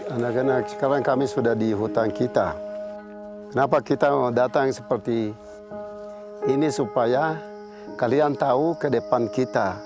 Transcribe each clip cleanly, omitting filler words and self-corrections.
Anak-anak, sekarang kami sudah di hutan kita. Kenapa kita mau datang seperti ini supaya kalian tahu ke depan kita.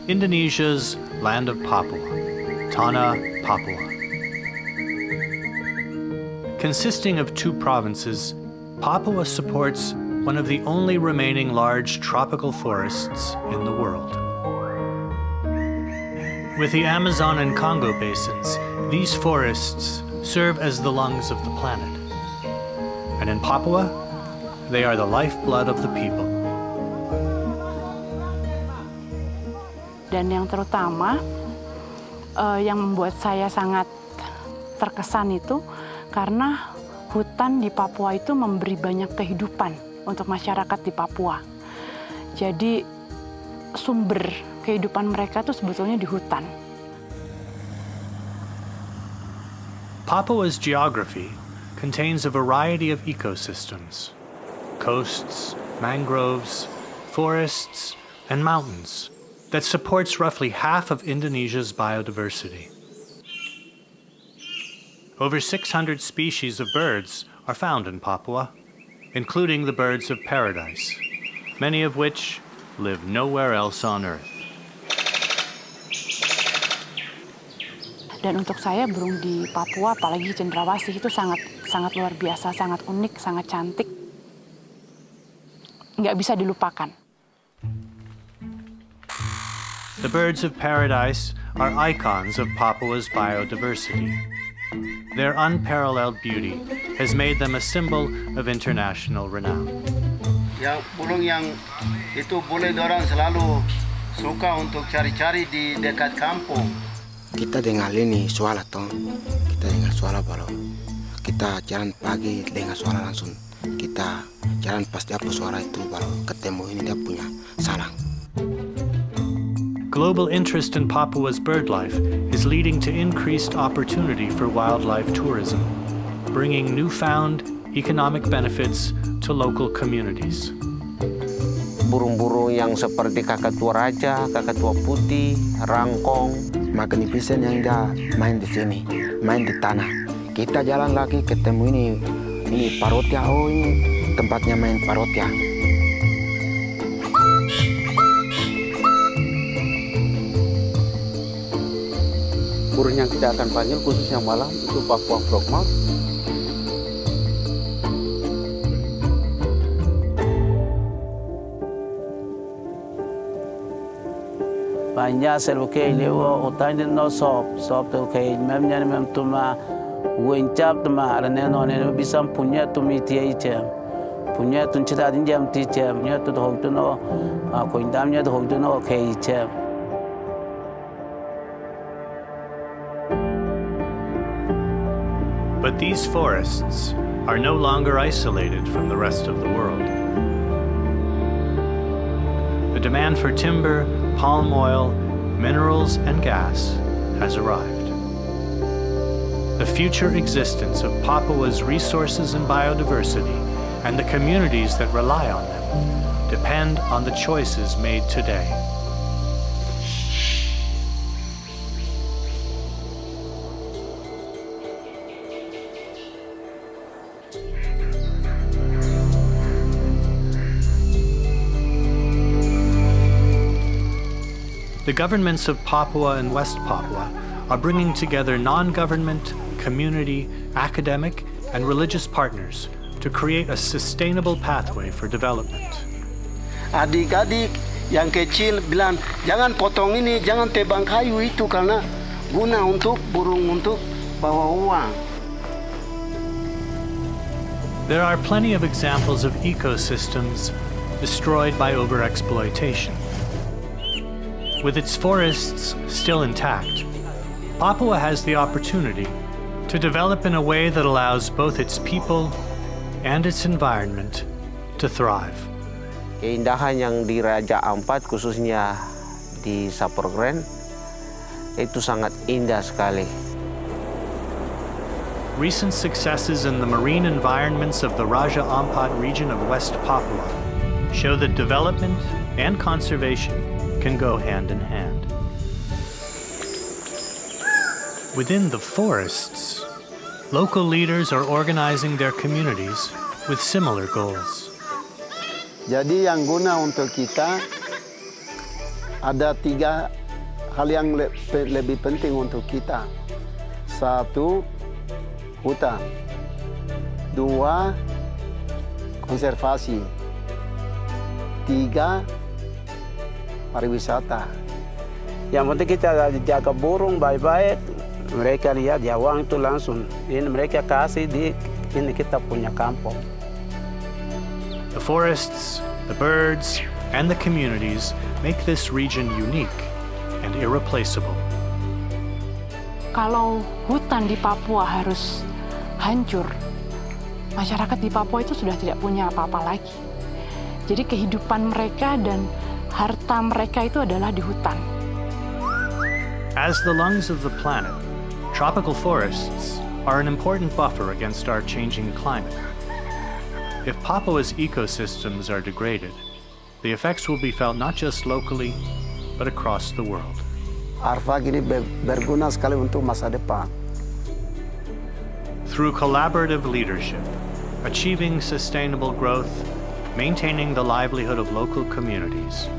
Indonesia's Land of Papua, Tanah Papua. Consisting of 2 provinces, Papua supports one of the only remaining large tropical forests in the world. With the Amazon and Congo basins, these forests serve as the lungs of the planet. And in Papua, they are the lifeblood of the people. Dan yang terutama yang membuat saya sangat terkesan itu karena hutan di Papua itu memberi banyak kehidupan untuk masyarakat di Papua. Jadi sumber kehidupan mereka itu sebetulnya di hutan. Papua's geography contains a variety of ecosystems: coasts, mangroves, forests, and mountains that supports roughly half of Indonesia's biodiversity. Over 600 species of birds are found in Papua, including the birds of paradise, many of which live nowhere else on Earth. Dan untuk saya burung di Papua, apalagi cendrawasih itu sangat luar biasa, sangat unik, sangat cantik. Nggak bisa dilupakan. The birds of paradise are icons of Papua's biodiversity. Their unparalleled beauty has made them a symbol of international renown. Yang burung yang itu boleh dorang selalu suka untuk cari-cari di dekat kampung. Kita dengar ini suara toh, kita dengar suara baru. Kita jalan pagi dengar suara langsung. Kita jalan pas dia suara itu baru ketemu ini dia punya sarang. Global interest in Papua's birdlife is leading to increased opportunity for wildlife tourism, bringing newfound economic benefits to local communities. Burung-burung yang seperti kakatua raja, kakatua putih, rangkong, magnificent yang dia main di sini, main di tanah. Kita jalan lagi ketemu ini parotia, oh ini tempatnya main parotia. Burung yang kita akan panggil khususnya malam itu Papua frogmouth. Banyak selukai lewa otak ini no sop tu kai memnya mem tuma wencap tuma arane no ne bisa punya tumi tiai cem punya tun cita din jam ti cem nya tu hok tu no ko indamnya tu hok tu no kai cem. But these forests are no longer isolated from the rest of the world. The demand for timber, palm oil, minerals, and gas has arrived. The future existence of Papua's resources and biodiversity and the communities that rely on them depend on the choices made today. The governments of Papua and West Papua are bringing together non-government, community, academic, and religious partners to create a sustainable pathway for development. Adik-adik yang kecil bilang, jangan potong ini, jangan tebang kayu itu karena guna untuk burung untuk bawa uang. There are plenty of examples of ecosystems destroyed by overexploitation. With its forests still intact, Papua has the opportunity to develop in a way that allows both its people and its environment to thrive. Keindahan yang di Raja Ampat, khususnya di Saprogren, itu sangat indah sekali. Recent successes in the marine environments of the Raja Ampat region of West Papua show that development and conservation can go hand in hand. Within the forests, local leaders are organizing their communities with similar goals. Jadi yang guna untuk kita ada 3 hal yang lebih penting untuk kita. 1, hutan. 2, konservasi. 3, pariwisata. Yang penting kita jaga burung baik-baik. Mereka lihat ya uang itu langsung. Ini mereka kasih di ini kita punya kampung. The forests, the birds, and the communities make this region unique and irreplaceable. Kalau hutan di Papua harus hancur, masyarakat di Papua itu sudah tidak punya apa-apa lagi. Jadi kehidupan mereka dan harta mereka itu adalah di hutan. As the lungs of the planet, tropical forests are an important buffer against our changing climate. If Papua's ecosystems are degraded, the effects will be felt not just locally, but across the world. Arfak ini berguna sekali untuk masa depan. Through collaborative leadership, achieving sustainable growth, maintaining the livelihood of local communities,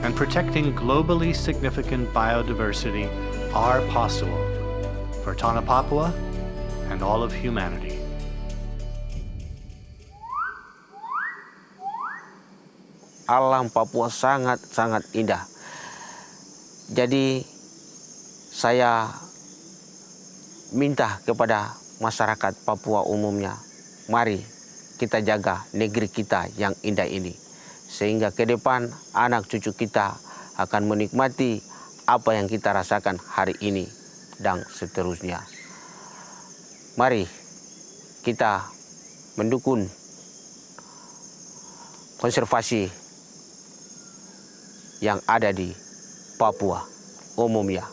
and protecting globally significant biodiversity are possible for Tanah Papua and all of humanity. Alam Papua sangat-sangat indah. Jadi saya minta kepada masyarakat Papua umumnya, mari kita jaga negeri kita yang indah ini. Sehingga ke depan anak cucu kita akan menikmati apa yang kita rasakan hari ini dan seterusnya. Mari kita mendukung konservasi yang ada di Papua umumnya.